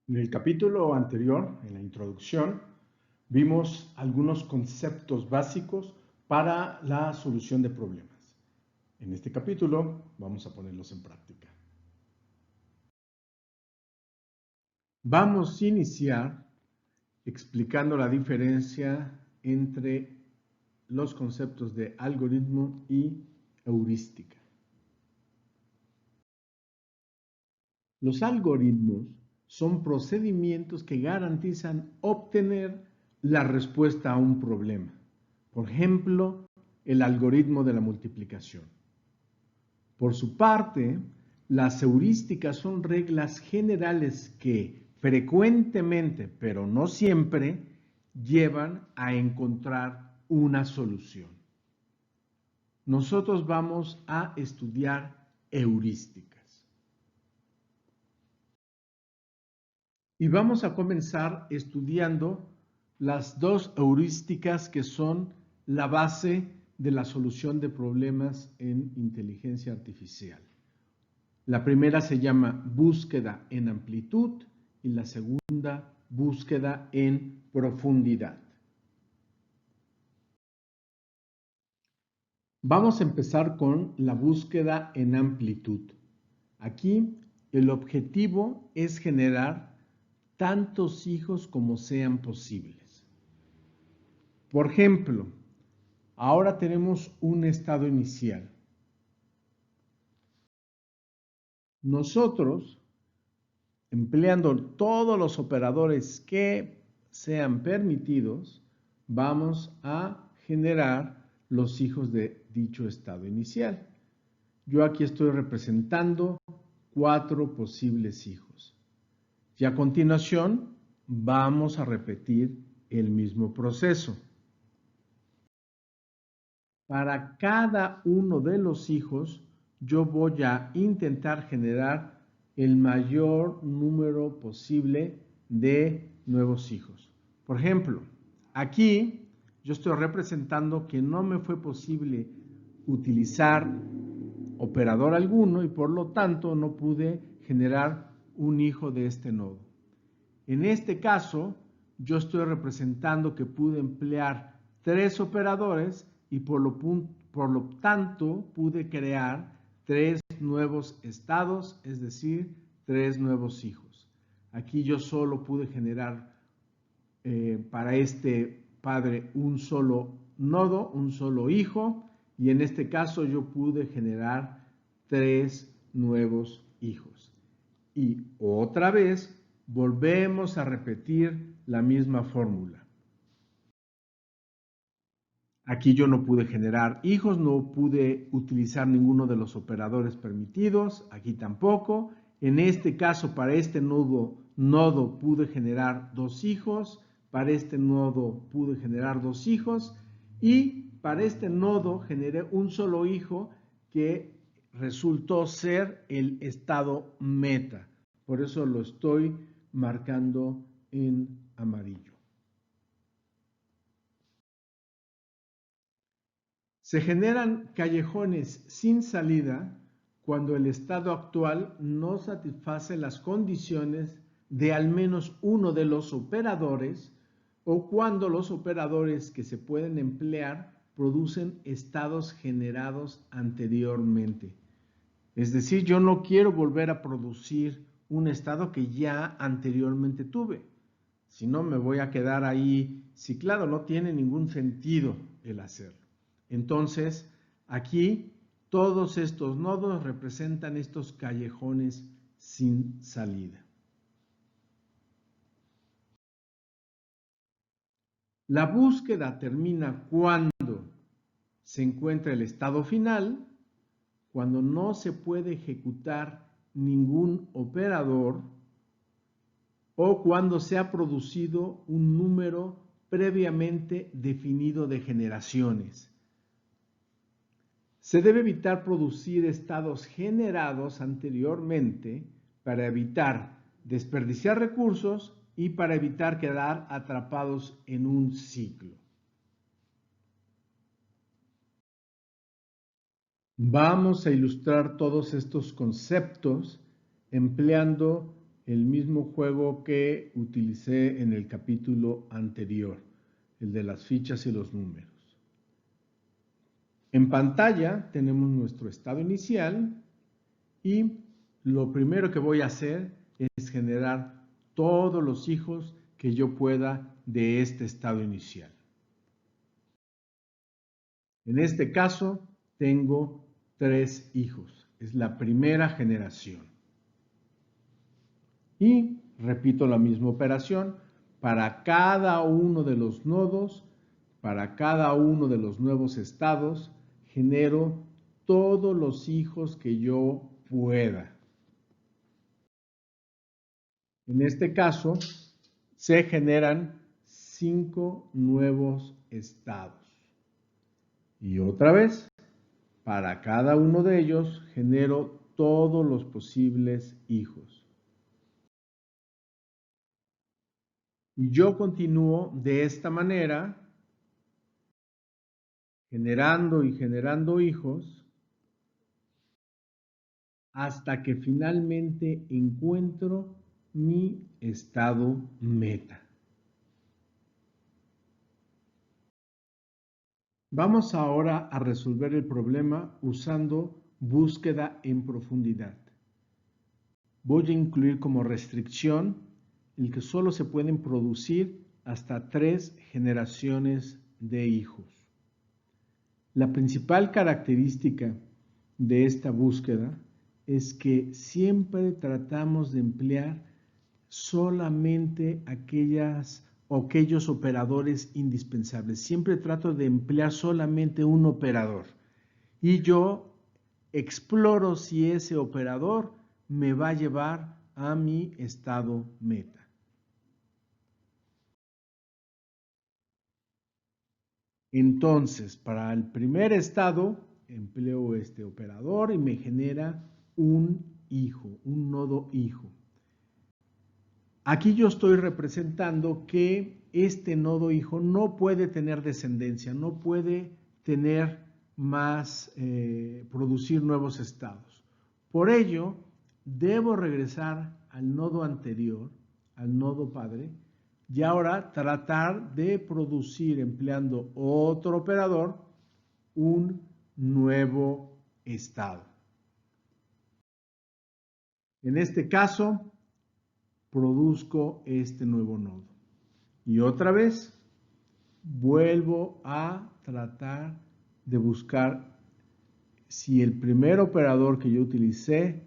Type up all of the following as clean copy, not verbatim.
En el capítulo anterior, en la introducción, vimos algunos conceptos básicos para la solución de problemas. En este capítulo vamos a ponerlos en práctica. Vamos a iniciar explicando la diferencia entre los conceptos de algoritmo y heurística. Los algoritmos son procedimientos que garantizan obtener la respuesta a un problema. Por ejemplo, el algoritmo de la multiplicación. Por su parte, las heurísticas son reglas generales que frecuentemente, pero no siempre, llevan a encontrar una solución. Nosotros vamos a estudiar heurísticas. Y vamos a comenzar estudiando las dos heurísticas que son la base de la solución de problemas en inteligencia artificial. La primera se llama búsqueda en amplitud y la segunda búsqueda en profundidad. Vamos a empezar con la búsqueda en amplitud. Aquí el objetivo es generar tantos hijos como sean posibles. Por ejemplo, ahora tenemos un estado inicial. Nosotros, empleando todos los operadores que sean permitidos, vamos a generar los hijos de dicho estado inicial. Yo aquí estoy representando 4 posibles hijos. Y a continuación vamos a repetir el mismo proceso. Para cada uno de los hijos, yo voy a intentar generar el mayor número posible de nuevos hijos. Por ejemplo, aquí yo estoy representando que no me fue posible utilizar operador alguno y por lo tanto no pude generar un hijo de este nodo. En este caso, yo estoy representando que pude emplear 3 operadores y por lo tanto pude crear 3 nuevos estados, es decir, 3 nuevos hijos. Aquí yo solo pude generar para este padre un solo nodo, un solo hijo, y en este caso yo pude generar 3 nuevos hijos. Y otra vez volvemos a repetir la misma fórmula. Aquí yo no pude generar hijos, no pude utilizar ninguno de los operadores permitidos, aquí tampoco. En este caso, para este nodo pude generar 2 hijos, para este nodo pude generar 2 hijos y para este nodo generé un solo hijo que resultó ser el estado meta. Por eso lo estoy marcando en amarillo. Se generan callejones sin salida cuando el estado actual no satisface las condiciones de al menos uno de los operadores o cuando los operadores que se pueden emplear producen estados generados anteriormente. Es decir, yo no quiero volver a producir un estado que ya anteriormente tuve. Si no, me voy a quedar ahí ciclado. No tiene ningún sentido el hacerlo. Entonces, aquí todos estos nodos representan estos callejones sin salida. La búsqueda termina cuando se encuentra el estado final, cuando no se puede ejecutar ningún operador o cuando se ha producido un número previamente definido de generaciones. Se debe evitar producir estados generados anteriormente para evitar desperdiciar recursos y para evitar quedar atrapados en un ciclo. Vamos a ilustrar todos estos conceptos empleando el mismo juego que utilicé en el capítulo anterior, el de las fichas y los números. En pantalla tenemos nuestro estado inicial y lo primero que voy a hacer es generar todos los hijos que yo pueda de este estado inicial. En este caso tengo 3 hijos, es la primera generación. Y repito la misma operación para cada uno de los nodos, para cada uno de los nuevos estados, genero todos los hijos que yo pueda. En este caso, se generan 5 nuevos estados. Y otra vez, para cada uno de ellos, genero todos los posibles hijos. Y yo continúo de esta manera, generando y generando hijos, hasta que finalmente encuentro mi estado meta. Vamos ahora a resolver el problema usando búsqueda en profundidad. Voy a incluir como restricción el que solo se pueden producir hasta 3 generaciones de hijos. La principal característica de esta búsqueda es que siempre tratamos de emplear solamente aquellos operadores indispensables. Siempre trato de emplear solamente un operador y yo exploro si ese operador me va a llevar a mi estado meta. Entonces, para el primer estado, empleo este operador y me genera un hijo, un nodo hijo. Aquí yo estoy representando que este nodo hijo no puede tener descendencia, no puede tener más, producir nuevos estados. Por ello, debo regresar al nodo anterior, al nodo padre, y ahora tratar de producir, empleando otro operador, un nuevo estado. En este caso, produzco este nuevo nodo. Y otra vez, vuelvo a tratar de buscar si el primer operador que yo utilicé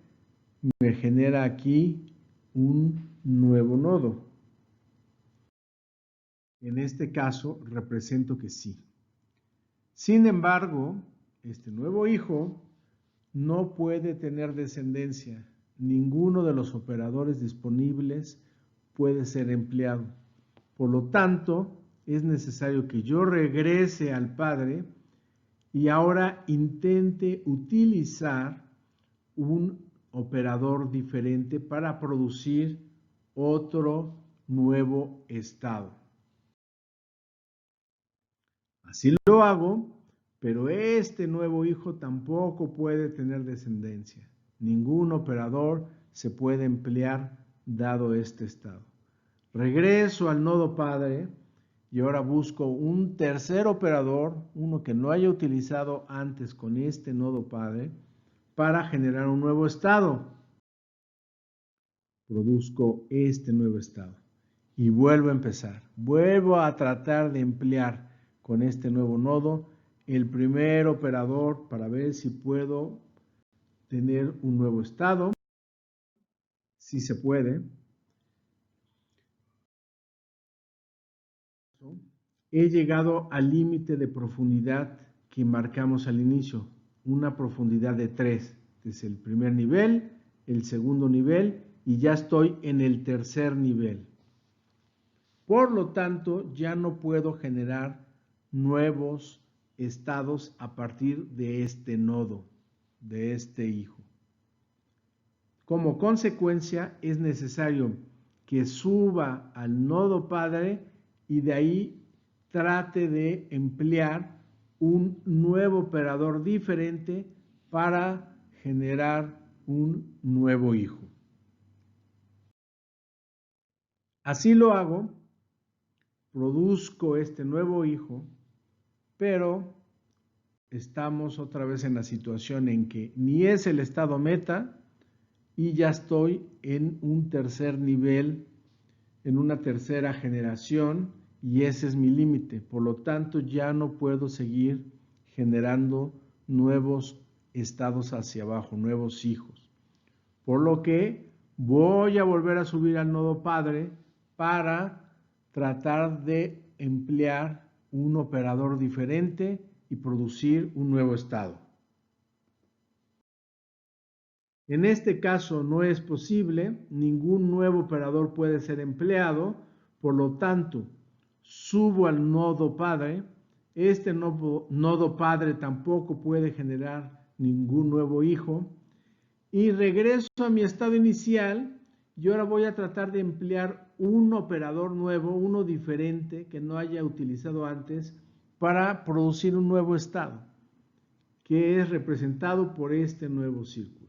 me genera aquí un nuevo nodo. En este caso, represento que sí. Sin embargo, este nuevo hijo no puede tener descendencia. Ninguno de los operadores disponibles puede ser empleado. Por lo tanto, es necesario que yo regrese al padre y ahora intente utilizar un operador diferente para producir otro nuevo estado. Así lo hago, pero este nuevo hijo tampoco puede tener descendencia. Ningún operador se puede emplear dado este estado. Regreso al nodo padre y ahora busco un tercer operador, uno que no haya utilizado antes con este nodo padre, para generar un nuevo estado. Produzco este nuevo estado y vuelvo a empezar. Vuelvo a tratar de emplear con este nuevo nodo el primer operador para ver si puedo tener un nuevo estado. Si se puede. He llegado al límite de profundidad que marcamos al inicio, una profundidad de 3. Este es el primer nivel, el segundo nivel y ya estoy en el tercer nivel. Por lo tanto, ya no puedo generar nuevos estados a partir de este nodo, de este hijo. Como consecuencia, es necesario que suba al nodo padre y de ahí trate de emplear un nuevo operador diferente para generar un nuevo hijo. Así lo hago, produzco este nuevo hijo, pero estamos otra vez en la situación en que ni es el estado meta y ya estoy en un tercer nivel, en una tercera generación, y ese es mi límite. Por lo tanto, ya no puedo seguir generando nuevos estados hacia abajo, nuevos hijos. Por lo que voy a volver a subir al nodo padre para tratar de emplear un operador diferente y producir un nuevo estado. En este caso no es posible, ningún nuevo operador puede ser empleado, por lo tanto, subo al nodo padre, este nodo padre tampoco puede generar ningún nuevo hijo, y regreso a mi estado inicial y ahora voy a tratar de emplear un operador nuevo, uno diferente que no haya utilizado antes para producir un nuevo estado, que es representado por este nuevo círculo.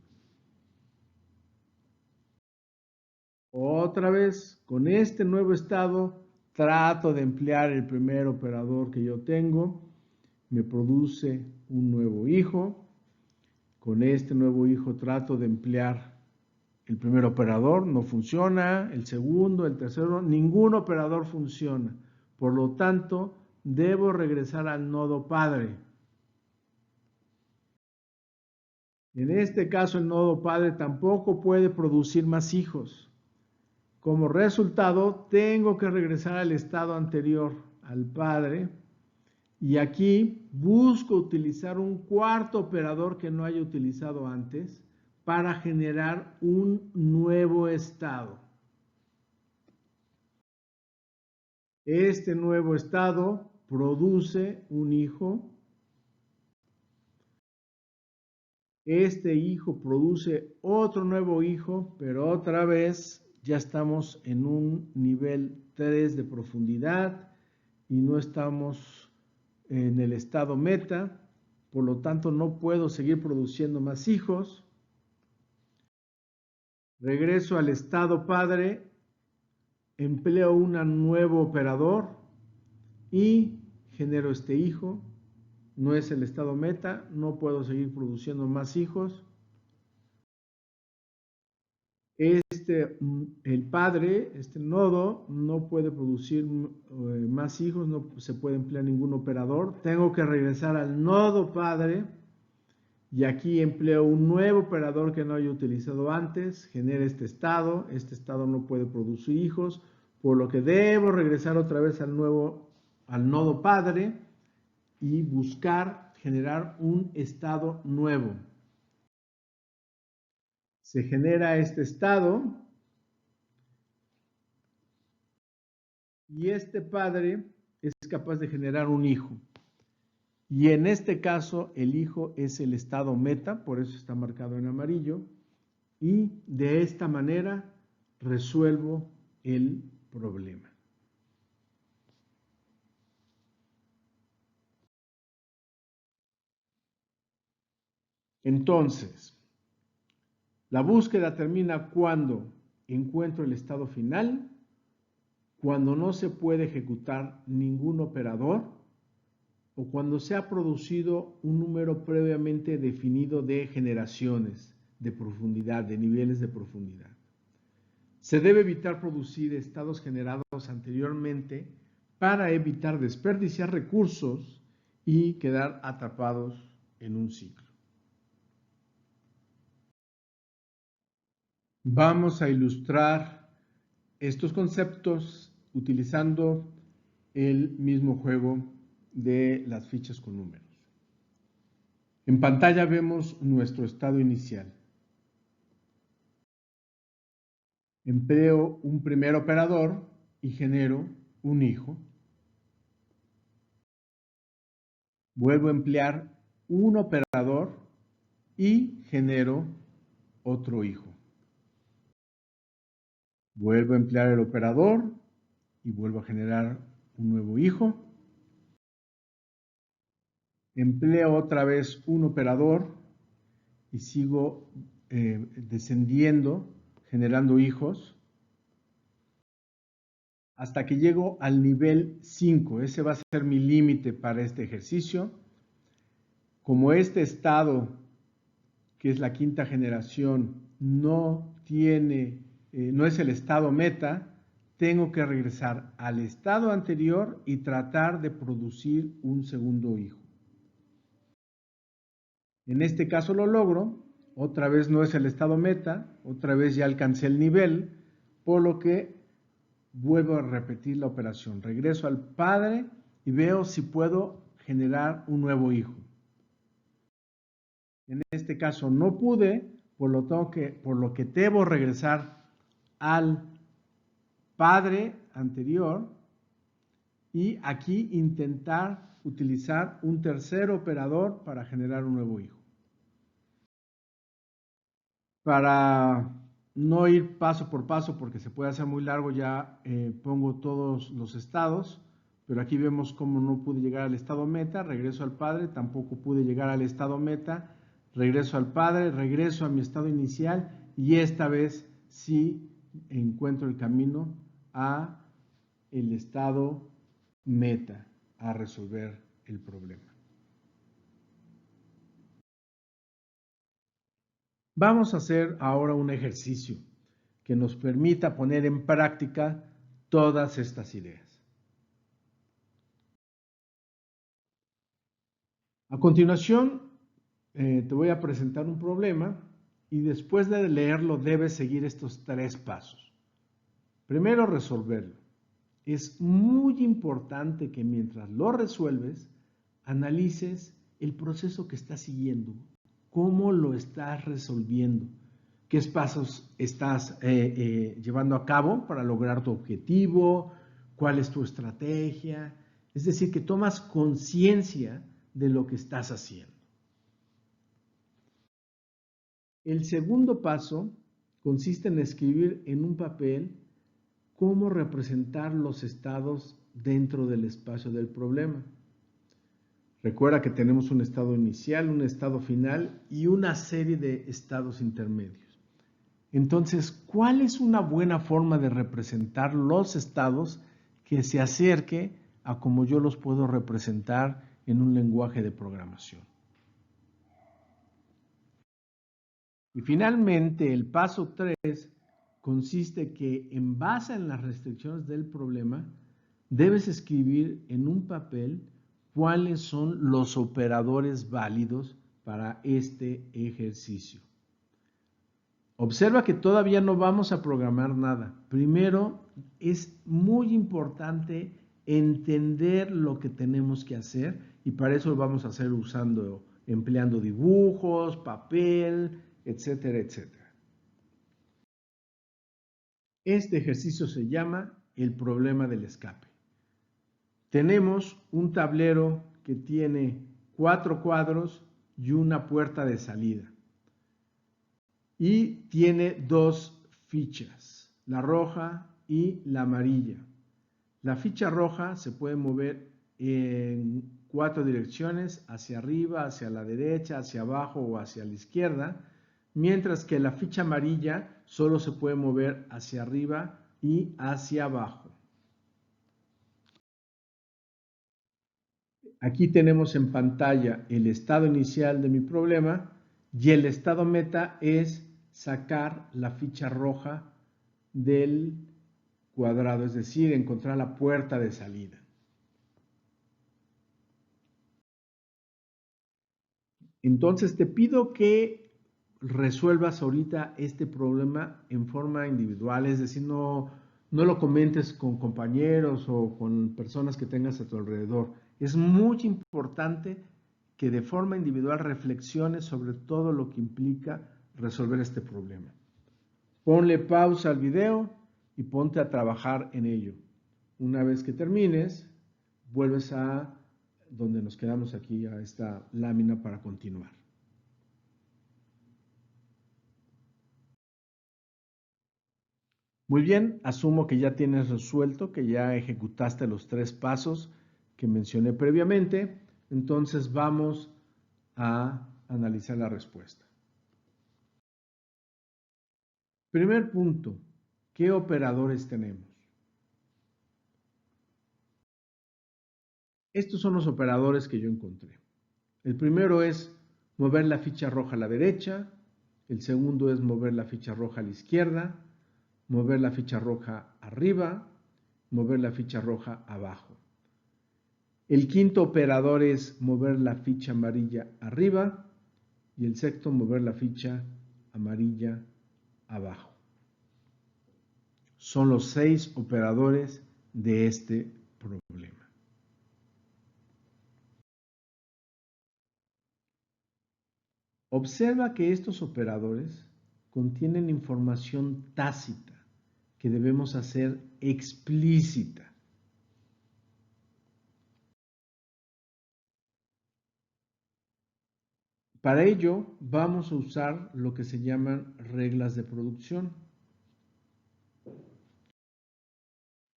Otra vez, con este nuevo estado, trato de emplear el primer operador que yo tengo, me produce un nuevo hijo. Con este nuevo hijo trato de emplear el primer operador, no funciona, el segundo, el tercero, ningún operador funciona. Por lo tanto, debo regresar al nodo padre. En este caso, el nodo padre tampoco puede producir más hijos. Como resultado, tengo que regresar al estado anterior, al padre, y aquí busco utilizar un cuarto operador que no haya utilizado antes para generar un nuevo estado. Este nuevo estado produce un hijo. Este hijo produce otro nuevo hijo, pero otra vez ya estamos en un nivel 3 de profundidad y no estamos en el estado meta, por lo tanto no puedo seguir produciendo más hijos. Regreso al estado padre, empleo un nuevo operador y genero este hijo. No es el estado meta, no puedo seguir produciendo más hijos. El padre, este nodo, no puede producir más hijos, no se puede emplear ningún operador. Tengo que regresar al nodo padre y aquí empleo un nuevo operador que no haya utilizado antes, genera este estado no puede producir hijos, por lo que debo regresar otra vez al nodo padre y buscar generar un estado nuevo. Se genera este estado y este padre es capaz de generar un hijo. Y en este caso el hijo es el estado meta, por eso está marcado en amarillo, y de esta manera resuelvo el problema. Entonces, la búsqueda termina cuando encuentro el estado final, cuando no se puede ejecutar ningún operador o cuando se ha producido un número previamente definido de generaciones de profundidad, de niveles de profundidad. Se debe evitar producir estados generados anteriormente para evitar desperdiciar recursos y quedar atrapados en un ciclo. Vamos a ilustrar estos conceptos utilizando el mismo juego de las fichas con números. En pantalla vemos nuestro estado inicial. Empleo un primer operador y genero un hijo. Vuelvo a emplear un operador y genero otro hijo. Vuelvo a emplear el operador y vuelvo a generar un nuevo hijo. Empleo otra vez un operador y sigo descendiendo, generando hijos. hasta que llego al nivel 5. Ese va a ser mi límite para este ejercicio. Como este estado, que es la quinta generación, no es el estado meta, tengo que regresar al estado anterior y tratar de producir un segundo hijo. En este caso lo logro, otra vez no es el estado meta, otra vez ya alcancé el nivel, por lo que vuelvo a repetir la operación. Regreso al padre y veo si puedo generar un nuevo hijo. En este caso no pude, por lo que debo regresar al padre anterior y aquí intentar utilizar un tercer operador para generar un nuevo hijo. Para no ir paso por paso porque se puede hacer muy largo, ya pongo todos los estados, pero aquí vemos cómo no pude llegar al estado meta, regreso al padre, tampoco pude llegar al estado meta, regreso al padre, regreso a mi estado inicial y esta vez sí encuentro el camino a el estado meta, a resolver el problema. Vamos a hacer ahora un ejercicio que nos permita poner en práctica todas estas ideas. A continuación, te voy a presentar un problema y después de leerlo debes seguir estos 3 pasos. Primero, resolverlo. Es muy importante que mientras lo resuelves, analices el proceso que estás siguiendo, cómo lo estás resolviendo, qué pasos estás llevando a cabo para lograr tu objetivo, cuál es tu estrategia. Es decir, que tomas conciencia de lo que estás haciendo. El segundo paso consiste en escribir en un papel cómo representar los estados dentro del espacio del problema. Recuerda que tenemos un estado inicial, un estado final y una serie de estados intermedios. Entonces, ¿cuál es una buena forma de representar los estados que se acerque a como yo los puedo representar en un lenguaje de programación? Y finalmente, el paso 3 consiste que en base en las restricciones del problema, debes escribir en un papel cuáles son los operadores válidos para este ejercicio. Observa que todavía no vamos a programar nada. Primero, es muy importante entender lo que tenemos que hacer y para eso lo vamos a hacer empleando dibujos, papel, etcétera, etcétera. Este ejercicio se llama el problema del escape. Tenemos un tablero que tiene 4 cuadros y una puerta de salida. Y tiene 2 fichas, la roja y la amarilla. La ficha roja se puede mover en 4 direcciones, hacia arriba, hacia la derecha, hacia abajo o hacia la izquierda, mientras que la ficha amarilla solo se puede mover hacia arriba y hacia abajo. Aquí tenemos en pantalla el estado inicial de mi problema y el estado meta es sacar la ficha roja del cuadrado, es decir, encontrar la puerta de salida. Entonces te pido que resuelvas ahorita este problema en forma individual, es decir, no lo comentes con compañeros o con personas que tengas a tu alrededor. Es muy importante que de forma individual reflexiones sobre todo lo que implica resolver este problema. Ponle pausa al video y ponte a trabajar en ello. Una vez que termines, vuelves a donde nos quedamos aquí, a esta lámina para continuar. Muy bien, asumo que ya tienes resuelto, que ya ejecutaste los 3 pasos que mencioné previamente. Entonces vamos a analizar la respuesta. Primer punto, ¿qué operadores tenemos? Estos son los operadores que yo encontré. El primero es mover la ficha roja a la derecha, el segundo es mover la ficha roja a la izquierda, mover la ficha roja arriba, mover la ficha roja abajo. El quinto operador es mover la ficha amarilla arriba y el sexto mover la ficha amarilla abajo. Son los 6 operadores de este problema. Observa que estos operadores contienen información tácita que debemos hacer explícita. Para ello vamos a usar lo que se llaman reglas de producción.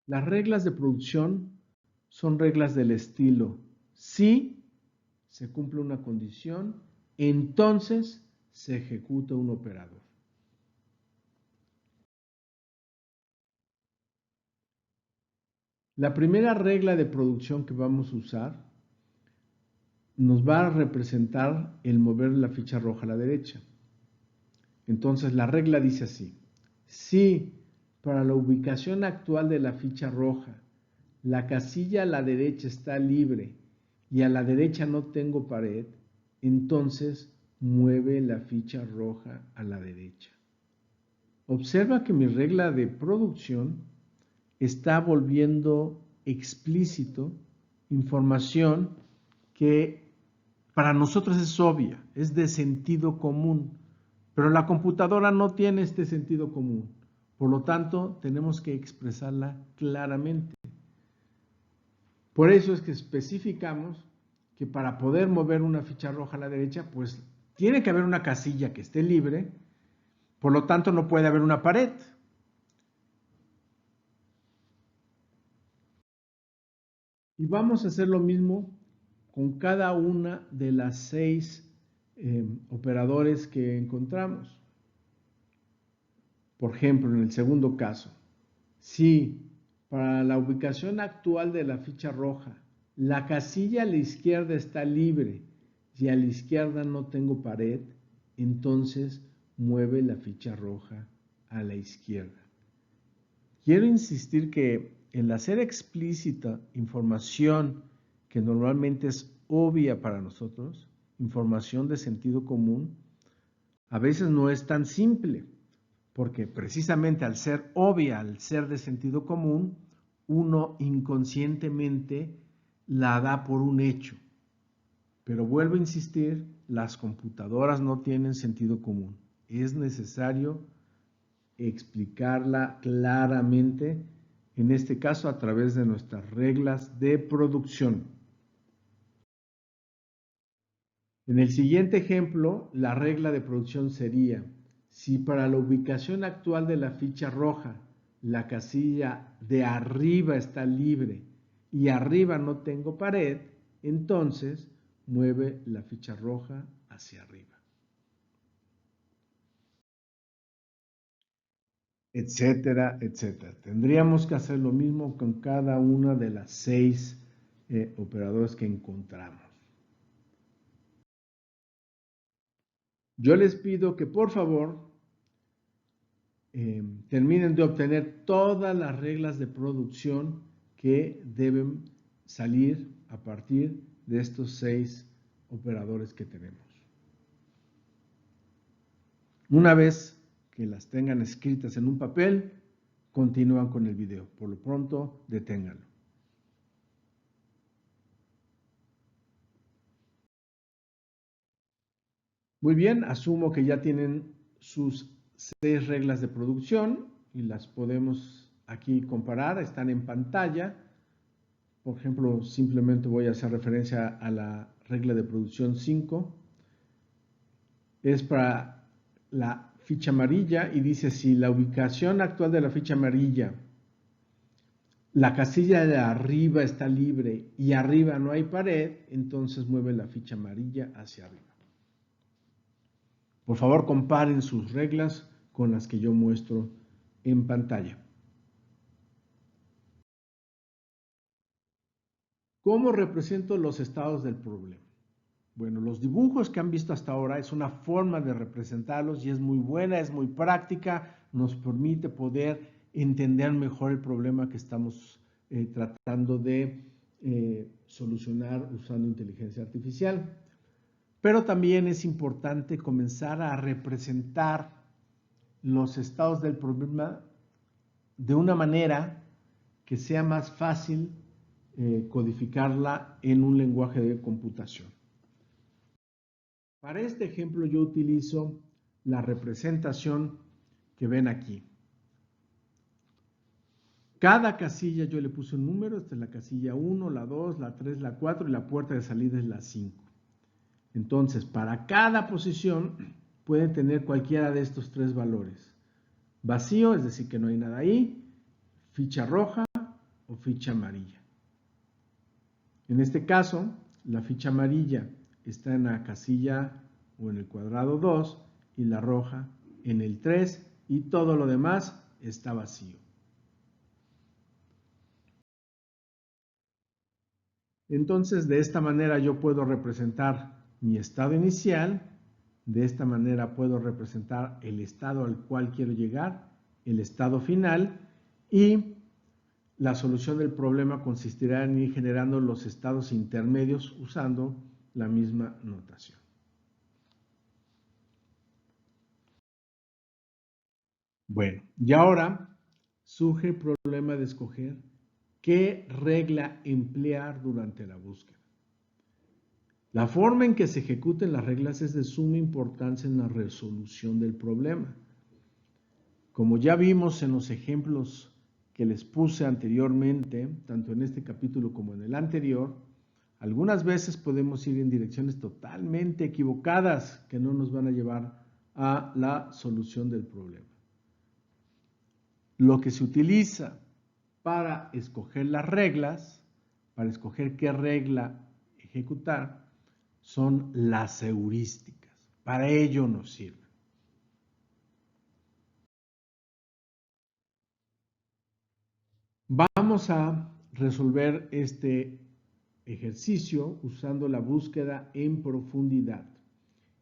Las reglas de producción son reglas del estilo: si se cumple una condición, entonces se ejecuta un operador. La primera regla de producción que vamos a usar nos va a representar el mover la ficha roja a la derecha. Entonces la regla dice así: si para la ubicación actual de la ficha roja la casilla a la derecha está libre y a la derecha no tengo pared, entonces mueve la ficha roja a la derecha. Observa que mi regla de producción está volviendo explícito información que para nosotros es obvia, es de sentido común, pero la computadora no tiene este sentido común. Por lo tanto, tenemos que expresarla claramente. Por eso es que especificamos que para poder mover una ficha roja a la derecha, pues tiene que haber una casilla que esté libre, por lo tanto no puede haber una pared. Y vamos a hacer lo mismo con cada una de las 6 operadores que encontramos. Por ejemplo, en el segundo caso, si para la ubicación actual de la ficha roja la casilla a la izquierda está libre y a la izquierda no tengo pared, entonces mueve la ficha roja a la izquierda. Quiero insistir que el hacer explícita información que normalmente es obvia para nosotros, información de sentido común, a veces no es tan simple, porque precisamente al ser obvia, al ser de sentido común, uno inconscientemente la da por un hecho. Pero vuelvo a insistir, las computadoras no tienen sentido común. Es necesario explicarla claramente, en este caso a través de nuestras reglas de producción. En el siguiente ejemplo, la regla de producción sería: si para la ubicación actual de la ficha roja la casilla de arriba está libre y arriba no tengo pared, entonces mueve la ficha roja hacia arriba, etcétera, etcétera. Tendríamos que hacer lo mismo con cada una de las 6 operadores que encontramos. Yo les pido que por favor terminen de obtener todas las reglas de producción que deben salir a partir de estos 6 operadores que tenemos. Una vez que las tengan escritas en un papel, continúan con el video. Por lo pronto, deténganlo. Muy bien, asumo que ya tienen sus 6 reglas de producción y las podemos aquí comparar, están en pantalla. Por ejemplo, simplemente voy a hacer referencia a la regla de producción 5. Es para la ficha amarilla y dice: si la ubicación actual de la ficha amarilla, la casilla de arriba está libre y arriba no hay pared, entonces mueve la ficha amarilla hacia arriba. Por favor, comparen sus reglas con las que yo muestro en pantalla. ¿Cómo represento los estados del problema? Bueno, los dibujos que han visto hasta ahora es una forma de representarlos y es muy buena, es muy práctica, nos permite poder entender mejor el problema que estamos tratando de solucionar usando inteligencia artificial. Pero también es importante comenzar a representar los estados del problema de una manera que sea más fácil codificarla en un lenguaje de computación. Para este ejemplo yo utilizo la representación que ven aquí. Cada casilla yo le puse un número, esta es la casilla 1, la 2, la 3, la 4 y la puerta de salida es la 5. Entonces, para cada posición pueden tener cualquiera de estos tres valores. Vacío, es decir, que no hay nada ahí, ficha roja o ficha amarilla. En este caso, la ficha amarilla está en la casilla o en el cuadrado 2 y la roja en el 3 y todo lo demás está vacío. Entonces, de esta manera yo puedo representar mi estado inicial, de esta manera puedo representar el estado al cual quiero llegar, el estado final y la solución del problema consistirá en ir generando los estados intermedios usando la misma notación. Bueno, y ahora surge el problema de escoger qué regla emplear durante la búsqueda. La forma en que se ejecuten las reglas es de suma importancia en la resolución del problema. Como ya vimos en los ejemplos que les puse anteriormente, tanto en este capítulo como en el anterior, algunas veces podemos ir en direcciones totalmente equivocadas que no nos van a llevar a la solución del problema. Lo que se utiliza para escoger las reglas, para escoger qué regla ejecutar, son las heurísticas. Para ello nos sirve. Vamos a resolver este ejercicio usando la búsqueda en profundidad.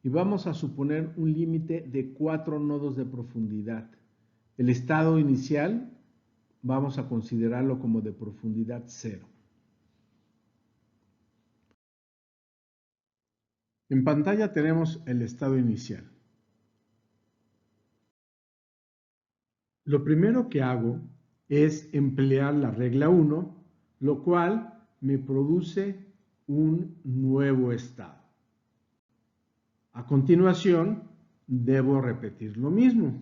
Y vamos a suponer un límite de 4 nodos de profundidad. El estado inicial vamos a considerarlo como de profundidad 0. En pantalla tenemos el estado inicial. Lo primero que hago es emplear la regla 1, lo cual me produce un nuevo estado. A continuación, debo repetir lo mismo.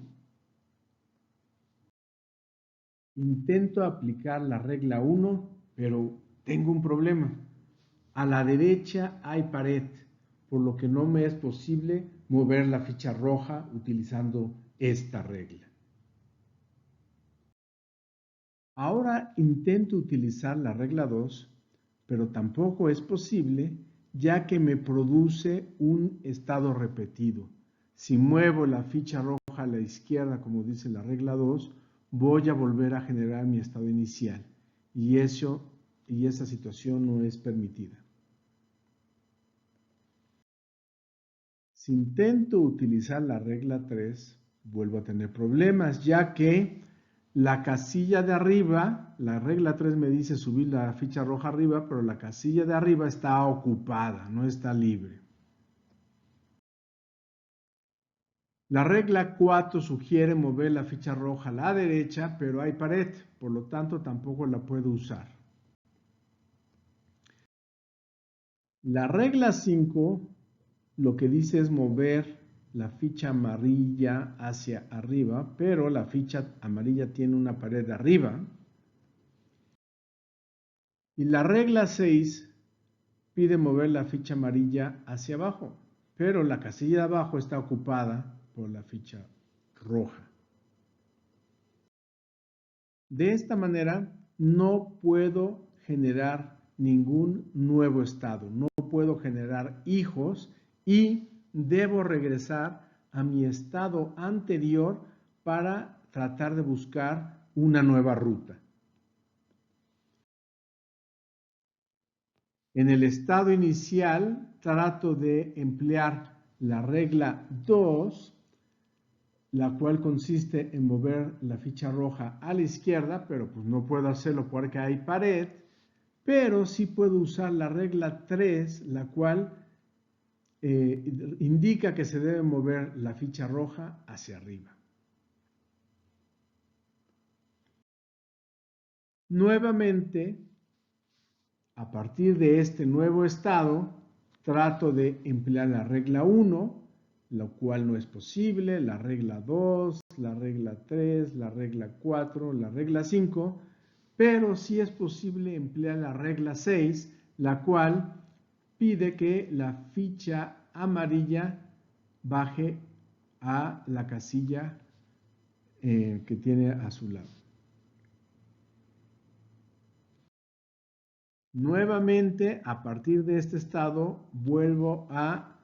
Intento aplicar la regla 1, pero tengo un problema. A la derecha hay pared, por lo que no me es posible mover la ficha roja utilizando esta regla. Ahora intento utilizar la regla 2, pero tampoco es posible ya que me produce un estado repetido. Si muevo la ficha roja a la izquierda, como dice la regla 2, voy a volver a generar mi estado inicial y esa situación no es permitida. Si intento utilizar la regla 3, vuelvo a tener problemas, ya que la casilla de arriba, la regla 3 me dice subir la ficha roja arriba, pero la casilla de arriba está ocupada, no está libre. La regla 4 sugiere mover la ficha roja a la derecha, pero hay pared, por lo tanto tampoco la puedo usar. La regla 5 lo que dice es mover la ficha amarilla hacia arriba, pero la ficha amarilla tiene una pared arriba. Y la regla 6 pide mover la ficha amarilla hacia abajo, pero la casilla de abajo está ocupada por la ficha roja. De esta manera no puedo generar ningún nuevo estado, no puedo generar hijos y debo regresar a mi estado anterior para tratar de buscar una nueva ruta. En el estado inicial trato de emplear la regla 2, la cual consiste en mover la ficha roja a la izquierda, pero pues no puedo hacerlo porque hay pared, pero sí puedo usar la regla 3, la cual indica que se debe mover la ficha roja hacia arriba. Nuevamente, a partir de este nuevo estado, trato de emplear la regla 1, lo cual no es posible, la regla 2, la regla 3, la regla 4, la regla 5, pero sí es posible emplear la regla 6, la cual pide que la ficha amarilla baje a la casilla que tiene a su lado. Nuevamente, a partir de este estado, vuelvo a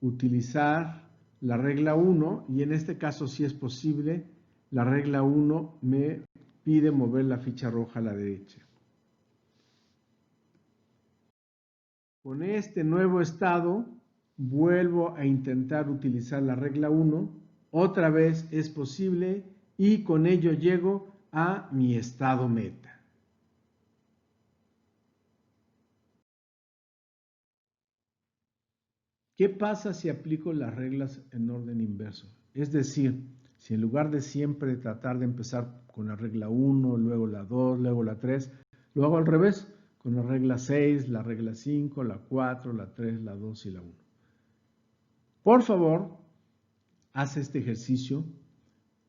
utilizar la regla 1 y en este caso, si es posible, la regla 1 me pide mover la ficha roja a la derecha. Con este nuevo estado, vuelvo a intentar utilizar la regla 1, otra vez es posible y con ello llego a mi estado meta. ¿Qué pasa si aplico las reglas en orden inverso? Es decir, si en lugar de siempre tratar de empezar con la regla 1, luego la 2, luego la 3, lo hago al revés, con la regla 6, la regla 5, la 4, la 3, la 2 y la 1. Por favor, haz este ejercicio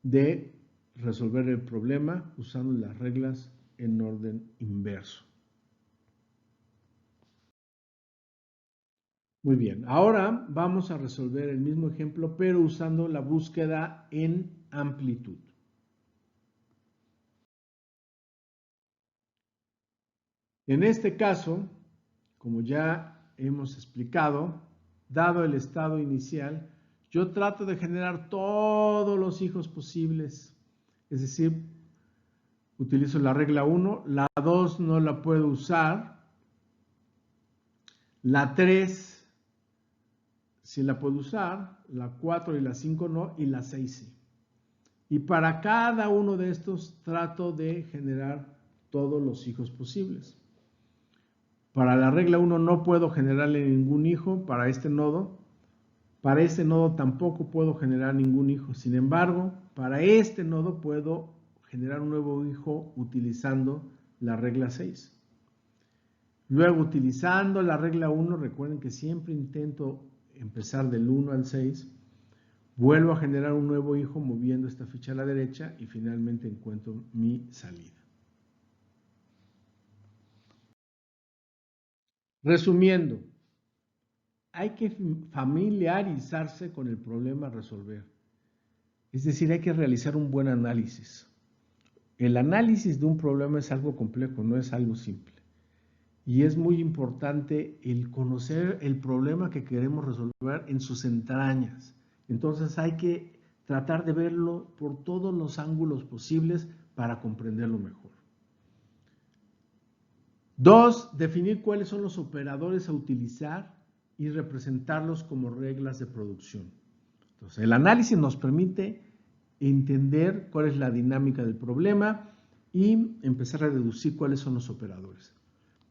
de resolver el problema usando las reglas en orden inverso. Muy bien, ahora vamos a resolver el mismo ejemplo, pero usando la búsqueda en amplitud. En este caso, como ya hemos explicado, dado el estado inicial, yo trato de generar todos los hijos posibles. Es decir, utilizo la regla 1, la 2 no la puedo usar, la 3 sí la puedo usar, la 4 y la 5 no, y la 6 sí. Y para cada uno de estos trato de generar todos los hijos posibles. Para la regla 1 no puedo generarle ningún hijo para este nodo. Para este nodo tampoco puedo generar ningún hijo. Sin embargo, para este nodo puedo generar un nuevo hijo utilizando la regla 6. Luego, utilizando la regla 1, recuerden que siempre intento empezar del 1 al 6. Vuelvo a generar un nuevo hijo moviendo esta ficha a la derecha y finalmente encuentro mi salida. Resumiendo, hay que familiarizarse con el problema a resolver. Es decir, hay que realizar un buen análisis. El análisis de un problema es algo complejo, no es algo simple. Y es muy importante el conocer el problema que queremos resolver en sus entrañas. Entonces hay que tratar de verlo por todos los ángulos posibles para comprenderlo mejor. 2. Definir cuáles son los operadores a utilizar y representarlos como reglas de producción. Entonces, el análisis nos permite entender cuál es la dinámica del problema y empezar a deducir cuáles son los operadores.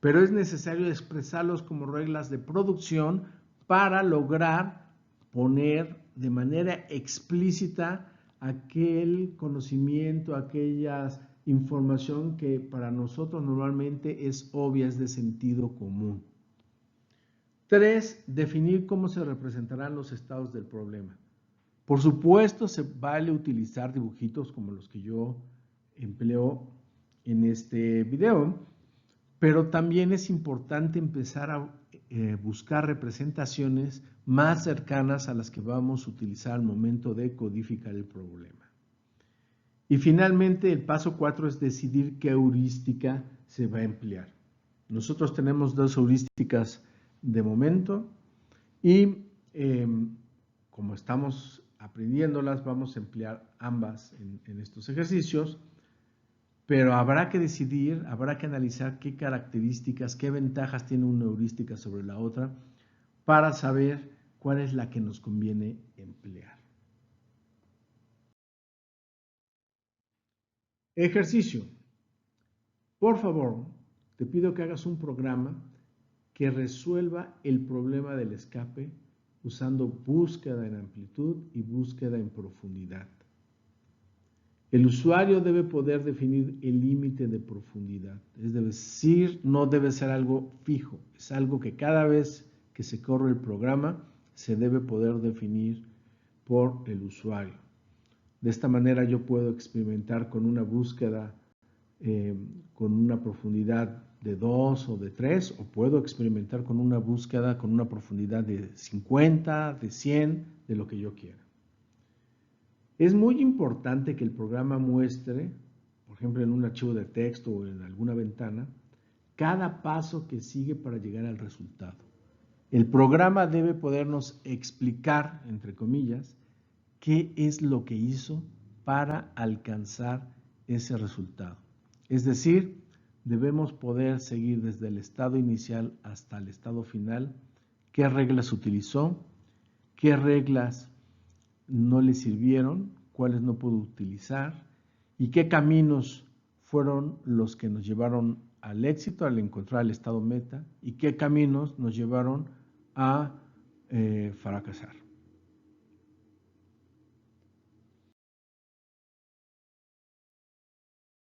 Pero es necesario expresarlos como reglas de producción para lograr poner de manera explícita aquel conocimiento, aquella información que para nosotros normalmente es obvia, es de sentido común. 3. Definir cómo se representarán los estados del problema. Por supuesto, se vale utilizar dibujitos como los que yo empleo en este video, pero también es importante empezar a buscar representaciones más cercanas a las que vamos a utilizar al momento de codificar el problema. Y finalmente, el paso 4 es decidir qué heurística se va a emplear. Nosotros tenemos 2 heurísticas de momento y como estamos aprendiéndolas, vamos a emplear ambas en estos ejercicios. pero habrá que decidir, habrá que analizar qué características, qué ventajas tiene una heurística sobre la otra para saber cuál es la que nos conviene emplear. Ejercicio. Por favor, te pido que hagas un programa que resuelva el problema del escape usando búsqueda en amplitud y búsqueda en profundidad. El usuario debe poder definir el límite de profundidad, es decir, no debe ser algo fijo, es algo que cada vez que se corre el programa se debe poder definir por el usuario. De esta manera yo puedo experimentar con una búsqueda con una profundidad de 2 o de 3, o puedo experimentar con una búsqueda con una profundidad de 50, de 100, de lo que yo quiera. Es muy importante que el programa muestre, por ejemplo, en un archivo de texto o en alguna ventana, cada paso que sigue para llegar al resultado. El programa debe podernos explicar, entre comillas, qué es lo que hizo para alcanzar ese resultado. Es decir, debemos poder seguir desde el estado inicial hasta el estado final, qué reglas utilizó, qué reglas no le sirvieron, cuáles no pudo utilizar y qué caminos fueron los que nos llevaron al éxito, al encontrar el estado meta, y qué caminos nos llevaron a fracasar.